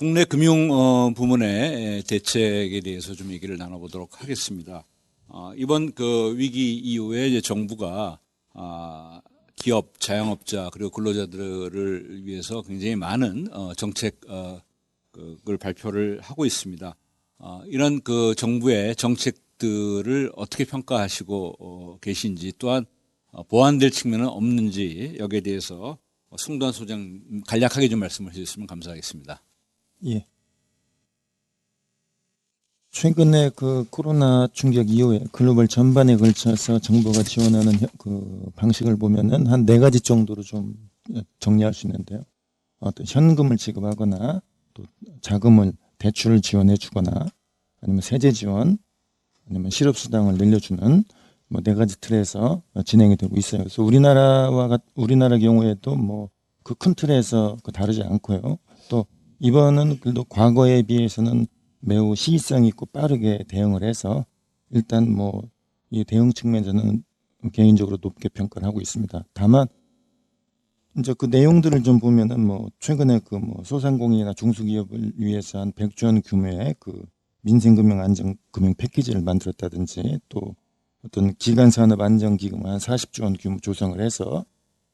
국내 금융 부문의 대책에 대해서 좀 얘기를 나눠보도록 하겠습니다. 이번 그 위기 이후에 이제 정부가 기업, 자영업자 그리고 근로자들을 위해서 굉장히 많은 정책을 발표를 하고 있습니다. 이런 그 정부의 정책들을 어떻게 평가하시고 계신지, 또한 보완될 측면은 없는지, 여기에 대해서 송도한 소장 간략하게 좀 말씀을 해주셨으면 감사하겠습니다. 예. 최근에 그 코로나 충격 이후에 글로벌 전반에 걸쳐서 정부가 지원하는 그 방식을 보면은 한 4가지 정도로 좀 정리할 수 있는데요. 어떤 현금을 지급하거나 또 자금을 대출을 지원해 주거나 아니면 세제 지원 아니면 실업수당을 늘려주는 뭐 4가지 틀에서 진행이 되고 있어요. 그래서 우리나라 경우에도 뭐 그 큰 틀에서 다르지 않고요. 또 이번은 그래도 과거에 비해서는 매우 시의성 있고 빠르게 대응을 해서 일단 뭐 이 대응 측면에서는 개인적으로 높게 평가를 하고 있습니다. 다만 이제 그 내용들을 좀 보면은 뭐 최근에 그 뭐 소상공인이나 중소기업을 위해서 한 100조 원 규모의 그 민생금융 안정 금융 패키지를 만들었다든지, 또 어떤 기간산업 안정기금 한 40조 원 규모 조성을 해서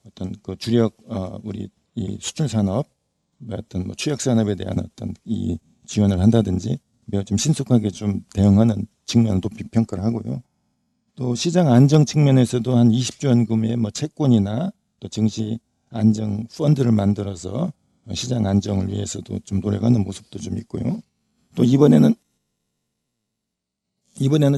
어떤 그 주력 우리 이 수출산업 어떤 뭐 취약산업에 대한 어떤 이 지원을 한다든지 매우 좀 신속하게 좀 대응하는 측면을 높이 평가를 하고요. 또 시장 안정 측면에서도 한 20조 원 규모의 뭐 채권이나 또 증시 안정 펀드를 만들어서 시장 안정을 위해서도 좀 노력하는 모습도 좀 있고요. 또 이번에는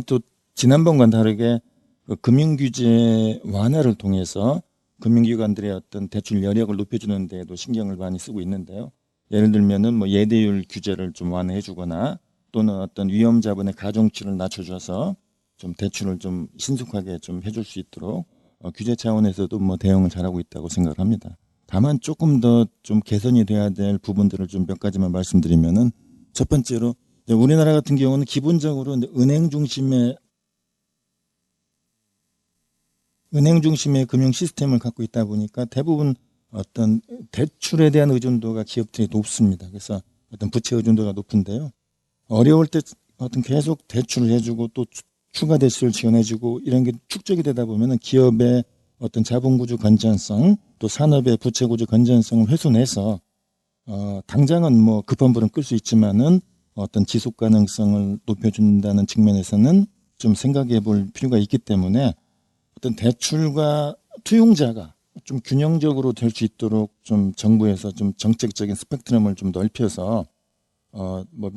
또 지난번과는 다르게 그 금융규제 완화를 통해서 금융기관들의 어떤 대출 여력을 높여주는 데에도 신경을 많이 쓰고 있는데요. 예를 들면은 뭐 예대율 규제를 좀 완화해주거나, 또는 어떤 위험 자본의 가중치를 낮춰줘서 좀 대출을 좀 신속하게 좀 해줄 수 있도록 규제 차원에서도 뭐 대응을 잘하고 있다고 생각을 합니다. 다만 조금 더 좀 개선이 돼야 될 부분들을 좀 몇 가지만 말씀드리면은, 첫 번째로 우리나라 같은 경우는 기본적으로 은행 중심의 금융 시스템을 갖고 있다 보니까 대부분 어떤 대출에 대한 의존도가 기업들이 높습니다. 그래서 어떤 부채 의존도가 높은데요. 어려울 때 어떤 계속 대출을 해주고 또 추가 대출을 지원해주고 이런 게 축적이 되다 보면은 기업의 어떤 자본구조 건전성, 또 산업의 부채구조 건전성을 훼손해서 당장은 뭐 급한 불은 끌 수 있지만은 어떤 지속 가능성을 높여준다는 측면에서는 좀 생각해 볼 필요가 있기 때문에, 어떤 대출과 투용자가 좀 균형적으로 될 수 있도록 좀 정부에서 좀 정책적인 스펙트럼을 좀 넓혀서 뭐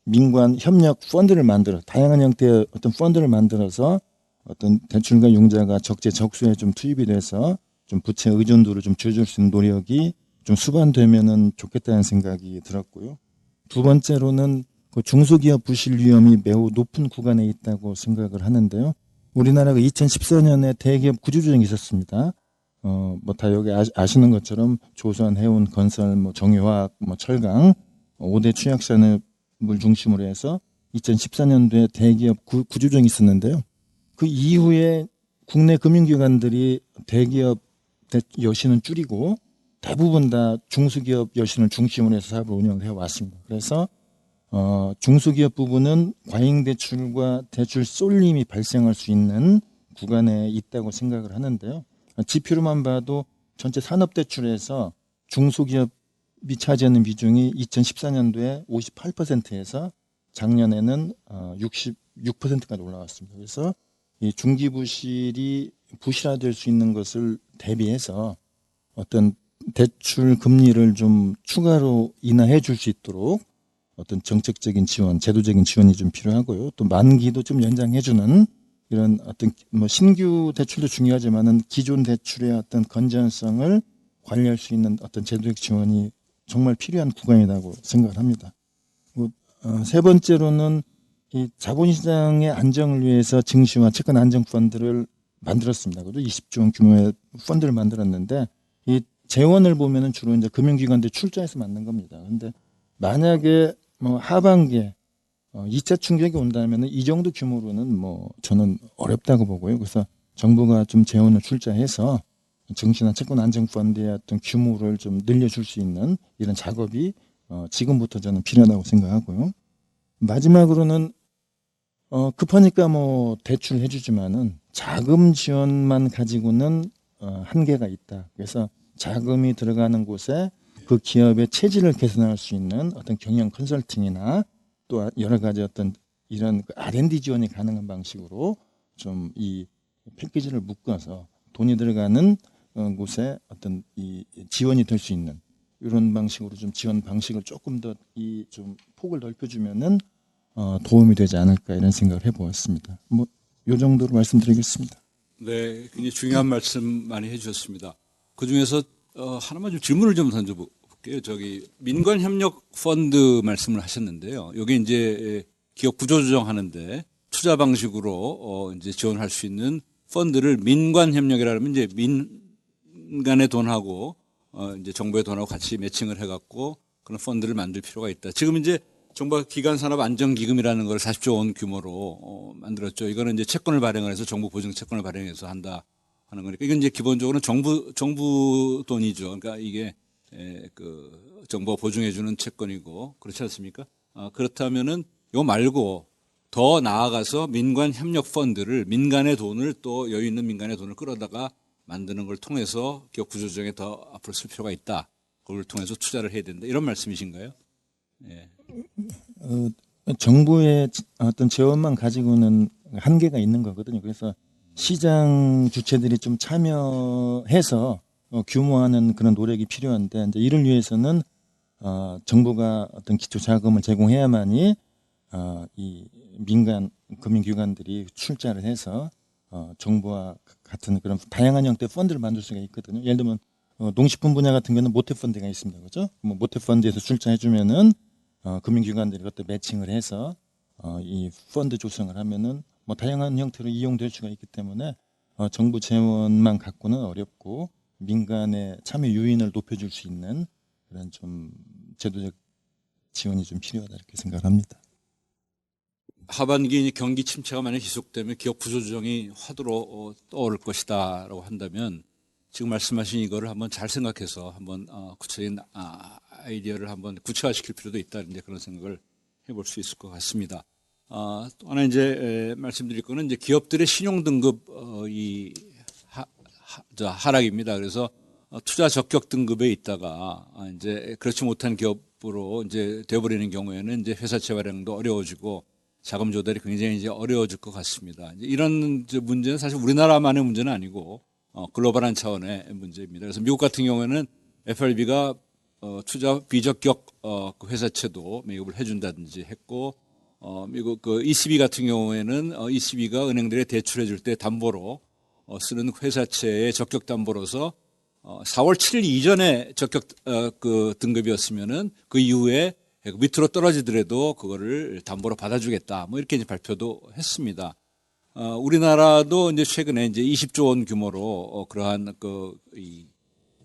민관 협력 펀드를 만들어, 다양한 형태의 어떤 펀드를 만들어서 어떤 대출과 융자가 적재적소에 좀 투입이 돼서 좀 부채 의존도를 좀 줄여줄 수 있는 노력이 좀 수반되면은 좋겠다는 생각이 들었고요. 두 번째로는 그 중소기업 부실 위험이 매우 높은 구간에 있다고 생각을 하는데요. 우리나라가 2014년에 대기업 구조조정이 있었습니다. 뭐 다 여기 아시는 것처럼 조선, 해운, 건설, 뭐 정유화학, 뭐 철강 5대 취약산업을 중심으로 해서 2014년도에 대기업 구조조정이 있었는데요. 그 이후에 국내 금융기관들이 대기업 여신은 줄이고 대부분 다 중소기업 여신을 중심으로 해서 사업을 운영을 해왔습니다. 그래서 중소기업 부분은 과잉대출과 대출 쏠림이 발생할 수 있는 구간에 있다고 생각을 하는데요. 지표로만 봐도 전체 산업대출에서 중소기업이 차지하는 비중이 2014년도에 58%에서 작년에는 66%까지 올라왔습니다. 그래서 이 중기부실이 부실화될 수 있는 것을 대비해서 어떤 대출 금리를 좀 추가로 인하해 줄 수 있도록 어떤 정책적인 지원, 제도적인 지원이 좀 필요하고요. 또 만기도 좀 연장해주는 이런 어떤 뭐 신규 대출도 중요하지만은 기존 대출의 어떤 건전성을 관리할 수 있는 어떤 제도적 지원이 정말 필요한 구간이라고 생각을 합니다. 세 번째로는 이 자본시장의 안정을 위해서 증시와 채권 안정 펀드를 만들었습니다. 그래도 20조 원 규모의 펀드를 만들었는데, 이 재원을 보면은 주로 이제 금융기관들 출자해서 만든 겁니다. 그런데 만약에 뭐 하반기에 2차 충격이 온다면 이 정도 규모로는 뭐 저는 어렵다고 보고요. 그래서 정부가 좀 재원을 출자해서 증시나 채권 안정 펀드의 어떤 규모를 좀 늘려줄 수 있는 이런 작업이 지금부터 저는 필요하다고 생각하고요. 마지막으로는 급하니까 뭐 대출 해주지만은 자금 지원만 가지고는 한계가 있다. 그래서 자금이 들어가는 곳에 그 기업의 체질을 개선할 수 있는 어떤 경영 컨설팅이나 또 여러 가지 어떤 이런 그 R&D 지원이 가능한 방식으로 좀 이 패키지를 묶어서 돈이 들어가는 곳에 어떤 이 지원이 될 수 있는 이런 방식으로 좀 지원 방식을 조금 더 이 좀 폭을 넓혀주면은 도움이 되지 않을까 이런 생각을 해보았습니다. 뭐 요 정도로 말씀드리겠습니다. 네, 굉장히 중요한 말씀 많이 해주셨습니다. 그 중에서 하나만 좀 질문을 좀 던져볼게요. 저기 민관협력 펀드 말씀을 하셨는데요. 여기 이제 기업 구조조정하는데 투자 방식으로 이제 지원할 수 있는 펀드를 민관협력이라면 이제 민간의 돈하고 이제 정부의 돈하고 같이 매칭을 해갖고 그런 펀드를 만들 필요가 있다. 지금 이제 정부가 기간산업안정기금이라는 걸 40조 원 규모로 만들었죠. 이거는 이제 채권을 발행을 해서 정부 보증 채권을 발행해서 한다 하는 거니까 이건 이제 기본적으로는 정부 돈이죠. 그러니까 이게 그 정부가 보증해주는 채권이고 그렇지 않습니까? 그렇다면은 이거 말고 더 나아가서 민관 협력 펀드를 민간의 돈을 또 여유 있는 민간의 돈을 끌어다가 만드는 걸 통해서 기업 구조조정에 더 앞으로 쓸 필요가 있다. 그걸 통해서 투자를 해야 된다. 이런 말씀이신가요? 예. 정부의 어떤 재원만 가지고는 한계가 있는 거거든요. 그래서 시장 주체들이 좀 참여해서 규모화하는 그런 노력이 필요한데 이제 이를 위해서는 정부가 어떤 기초 자금을 제공해야만이 이 민간 금융기관들이 출자를 해서 정부와 같은 그런 다양한 형태의 펀드를 만들 수가 있거든요. 예를 들면 농식품 분야 같은 경우는 모태펀드가 있습니다. 그렇죠? 뭐 모태펀드에서 출자해주면은 금융기관들이 그것도 매칭을 해서 이 펀드 조성을 하면은 뭐 다양한 형태로 이용될 수가 있기 때문에 정부 재원만 갖고는 어렵고 민간의 참여 유인을 높여줄 수 있는 그런 좀 제도적 지원이 좀 필요하다 이렇게 생각합니다. 하반기 경기 침체가 만약 지속되면 기업 구조조정이 화두로 떠오를 것이다라고 한다면 지금 말씀하신 이거를 한번 잘 생각해서 한번 구체적인 아이디어를 한번 구체화시킬 필요도 있다 이제 그런 생각을 해볼 수 있을 것 같습니다. 또 하나 이제 말씀드릴 거는 이제 기업들의 신용 등급 이 하락입니다. 그래서 투자 적격 등급에 있다가 이제 그렇지 못한 기업으로 이제 되어버리는 경우에는 이제 회사채 발행도 어려워지고 자금 조달이 굉장히 이제 어려워질 것 같습니다. 이제 이런 문제는 사실 우리나라만의 문제는 아니고 글로벌한 차원의 문제입니다. 그래서 미국 같은 경우에는 FRB가 투자 비적격 그 회사채도 매입을 해준다든지 했고 미국 그 ECB 같은 경우에는 ECB가 은행들에 대출해 줄 때 담보로 쓰는 회사채의 적격 담보로서 4월 7일 이전에 적격 그 등급이었으면은 그 이후에 밑으로 떨어지더라도 그거를 담보로 받아주겠다. 뭐 이렇게 이제 발표도 했습니다. 우리나라도 이제 최근에 이제 20조 원 규모로 그러한 이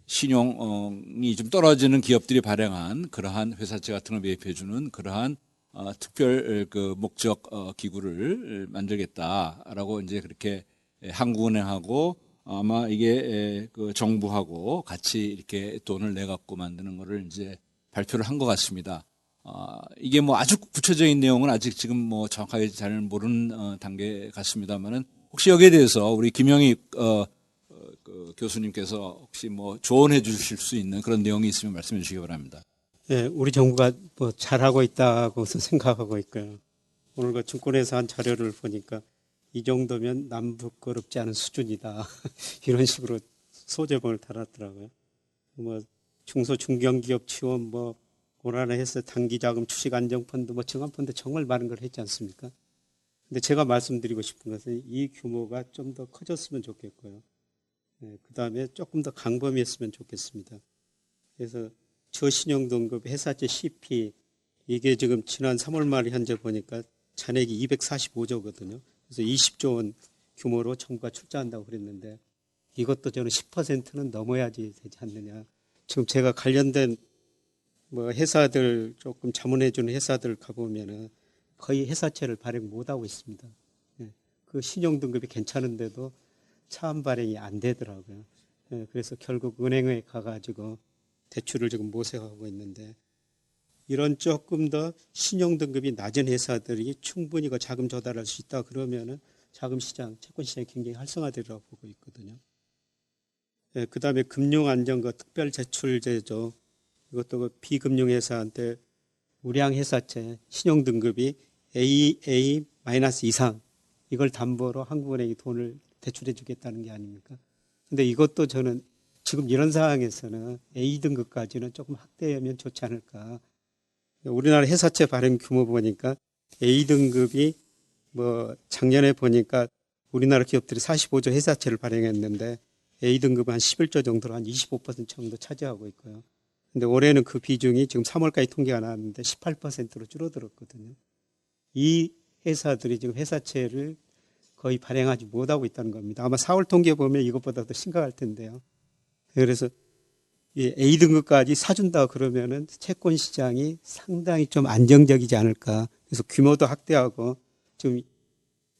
신용이 좀 떨어지는 기업들이 발행한 그러한 회사채 같은 걸 매입해주는 그러한 특별 그 목적 기구를 만들겠다라고 이제 그렇게 한국은행하고 아마 이게 그 정부하고 같이 이렇게 돈을 내 갖고 만드는 거를 이제 발표를 한 것 같습니다. 이게 뭐 아주 구체적인 내용은 아직 지금 뭐 정확하게 잘 모르는 단계 같습니다만은 혹시 여기에 대해서 우리 김영희 그 교수님께서 혹시 뭐 조언해 주실 수 있는 그런 내용이 있으면 말씀해 주시기 바랍니다. 예, 우리 정부가 뭐 잘하고 있다고 생각하고 있고요. 오늘 그 증권회사 한 자료를 보니까 이 정도면 남부끄럽지 않은 수준이다. 이런 식으로 소제목을 달았더라고요. 뭐 중소 중견기업 지원 뭐 원활한 해서 단기자금 주식안정펀드 뭐 증환펀드 정말 많은 걸 했지 않습니까? 근데 제가 말씀드리고 싶은 것은 이 규모가 좀 더 커졌으면 좋겠고요. 그 다음에 조금 더 강범위했으면 좋겠습니다. 그래서 저신용 등급 회사채 CP 이게 지금 지난 3월 말 현재 보니까 잔액이 245조거든요. 그래서 20조 원 규모로 정부가 출자한다고 그랬는데 이것도 저는 10%는 넘어야지 되지 않느냐. 지금 제가 관련된 뭐 회사들 조금 자문해주는 회사들 가보면은 거의 회사채를 발행 못하고 있습니다. 그 신용 등급이 괜찮은데도 차안 발행이 안 되더라고요. 그래서 결국 은행에 가가지고 대출을 지금 모색하고 있는데 이런 조금 더 신용 등급이 낮은 회사들이 충분히 그 자금 조달할 수 있다 그러면은 자금 시장, 채권 시장이 굉장히 활성화되리라고 보고 있거든요. 예, 그다음에 금융 안정과 특별 제출 제도 이것도 그 비금융 회사한테 우량 회사채 신용 등급이 AA- 이상 이걸 담보로 한국은행이 돈을 대출해 주겠다는 게 아닙니까? 근데 이것도 저는 지금 이런 상황에서는 A 등급까지는 조금 확대하면 좋지 않을까. 우리나라 회사채 발행 규모 보니까 A 등급이 뭐 작년에 보니까 우리나라 기업들이 45조 회사채를 발행했는데 A 등급은 한 11조 정도로 한 25% 정도 차지하고 있고요. 근데 올해는 그 비중이 지금 3월까지 통계가 나왔는데 18%로 줄어들었거든요. 이 회사들이 지금 회사채를 거의 발행하지 못하고 있다는 겁니다. 아마 4월 통계 보면 이것보다 더 심각할 텐데요. 그래서 이 A 등급까지 사준다 그러면은 채권 시장이 상당히 좀 안정적이지 않을까. 그래서 규모도 확대하고 지금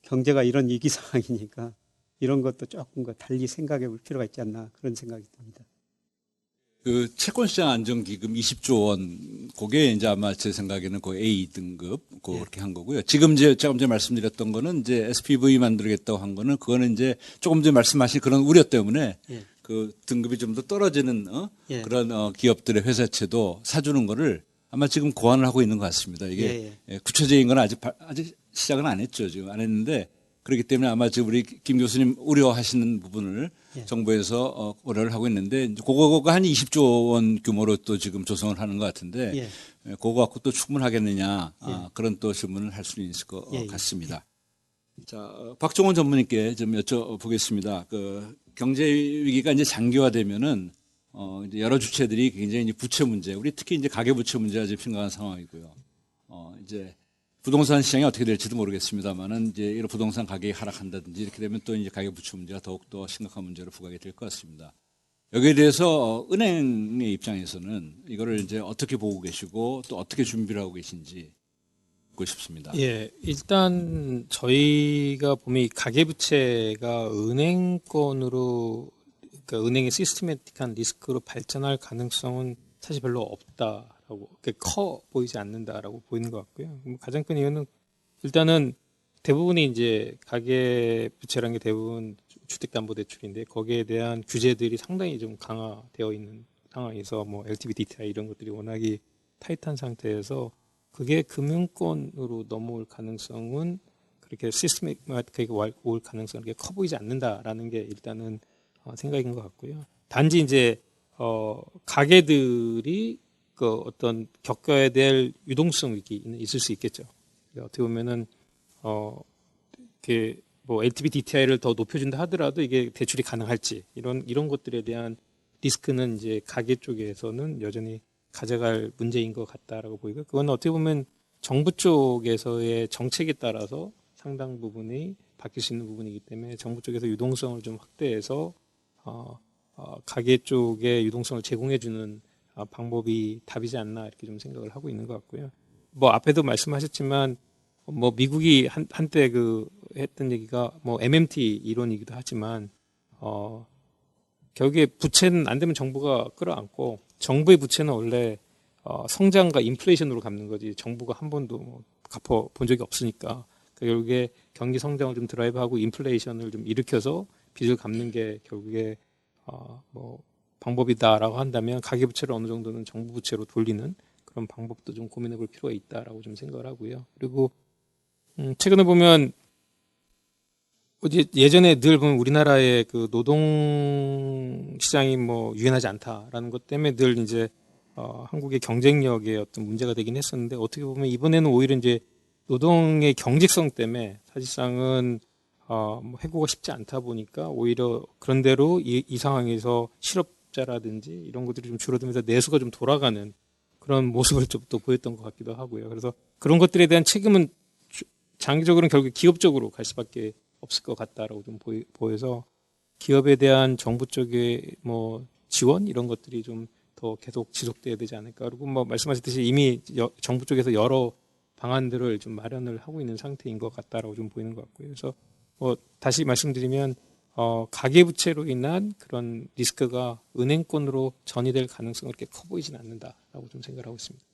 경제가 이런 위기 상황이니까 이런 것도 조금 더 달리 생각해 볼 필요가 있지 않나 그런 생각이 듭니다. 그 채권시장 안정기금 20조 원, 그게 이제 아마 제 생각에는 그 A 등급, 그렇게 한 거고요. 지금 이제 제가 먼저 말씀드렸던 거는 이제 SPV 만들겠다고 한 거는 그거는 이제 조금 전에 말씀하신 그런 우려 때문에 예. 그 등급이 좀 더 떨어지는 예. 그런 기업들의 회사채도 사주는 거를 아마 지금 고안을 하고 있는 것 같습니다. 이게 구체적인 건 아직 시작은 안 했죠. 지금 안 했는데 그렇기 때문에 아마 지금 우리 김 교수님 우려하시는 부분을 정부에서 고려를 하고 있는데 그거가 한 20조 원 규모로 또 지금 조성을 하는 것 같은데 그거 갖고 또 충분하겠느냐 그런 또 질문을 할 수 있을 것 같습니다. 자, 박종원 전문의께 좀 여쭤보겠습니다. 그 경제 위기가 이제 장기화되면은 이제 여러 주체들이 굉장히 이제 부채 문제, 우리 특히 이제 가계 부채 문제가 지금 심각한 상황이고요. 이제 부동산 시장이 어떻게 될지도 모르겠습니다만은 이제 이런 부동산 가격이 하락한다든지 이렇게 되면 또 이제 가계 부채 문제가 더욱더 심각한 문제로 부각이 될 것 같습니다. 여기에 대해서 은행의 입장에서는 이거를 이제 어떻게 보고 계시고 또 어떻게 준비를 하고 계신지 듣고 싶습니다. 예, 일단 저희가 보면 이 가계부채가 은행권으로, 그러니까 은행의 시스테매틱한 리스크로 발전할 가능성은 사실 별로 없다라고, 커 보이지 않는다라고 보이는 것 같고요. 가장 큰 이유는 일단은 대부분이 이제 가계부채라는 게 대부분 주택담보대출인데 거기에 대한 규제들이 상당히 좀 강화되어 있는 상황에서 뭐 LTV, DTI 이런 것들이 워낙에 타이트한 상태에서 그게 금융권으로 넘어올 가능성은 그렇게 시스템하게 올 가능성이 그렇게 커 보이지 않는다라는 게 일단은 생각인 것 같고요. 단지 이제 가게들이 그 어떤 겪어야 될 유동성 위기는 있을 수 있겠죠. 어떻게 보면은 이렇게 뭐 LTV, DTI를 더 높여준다 하더라도 이게 대출이 가능할지 이런 것들에 대한 리스크는 이제 가계 쪽에서는 여전히 가져갈 문제인 것 같다라고 보이고 그건 어떻게 보면 정부 쪽에서의 정책에 따라서 상당 부분이 바뀔 수 있는 부분이기 때문에 정부 쪽에서 유동성을 좀 확대해서 가계 쪽에 유동성을 제공해주는 방법이 답이지 않나 이렇게 좀 생각을 하고 있는 것 같고요. 뭐 앞에도 말씀하셨지만 뭐 미국이 한때 그 했던 얘기가 뭐 MMT 이론이기도 하지만 결국에 부채는 안 되면 정부가 끌어안고 정부의 부채는 원래 성장과 인플레이션으로 갚는 거지 정부가 한 번도 뭐 갚아 본 적이 없으니까 결국에 경기 성장을 좀 드라이브하고 인플레이션을 좀 일으켜서 빚을 갚는 게 결국에 뭐 방법이다라고 한다면 가계부채를 어느 정도는 정부 부채로 돌리는 그런 방법도 좀 고민해 볼 필요가 있다라고 좀 생각을 하고요. 그리고 최근에 보면 예전에 늘 보면 우리나라의 그 노동 시장이 뭐 유연하지 않다라는 것 때문에 늘 이제 한국의 경쟁력에 어떤 문제가 되긴 했었는데 어떻게 보면 이번에는 오히려 이제 노동의 경직성 때문에 사실상은 뭐 해고가 쉽지 않다 보니까 오히려 그런대로 이 상황에서 실업자라든지 이런 것들이 좀 줄어들면서 내수가 좀 돌아가는 그런 모습을 좀 또 보였던 것 같기도 하고요. 그래서 그런 것들에 대한 책임은 장기적으로는 결국 기업적으로 갈 수밖에 없을 것 같다라고 좀 보여서 기업에 대한 정부 쪽의 뭐 지원 이런 것들이 좀 더 계속 지속돼야 되지 않을까. 그리고 뭐 말씀하셨듯이 이미 정부 쪽에서 여러 방안들을 좀 마련을 하고 있는 상태인 것 같다라고 좀 보이는 것 같고요. 그래서 뭐 다시 말씀드리면 가계부채로 인한 그런 리스크가 은행권으로 전이될 가능성은 그렇게 커 보이진 않는다라고 좀 생각을 하고 있습니다.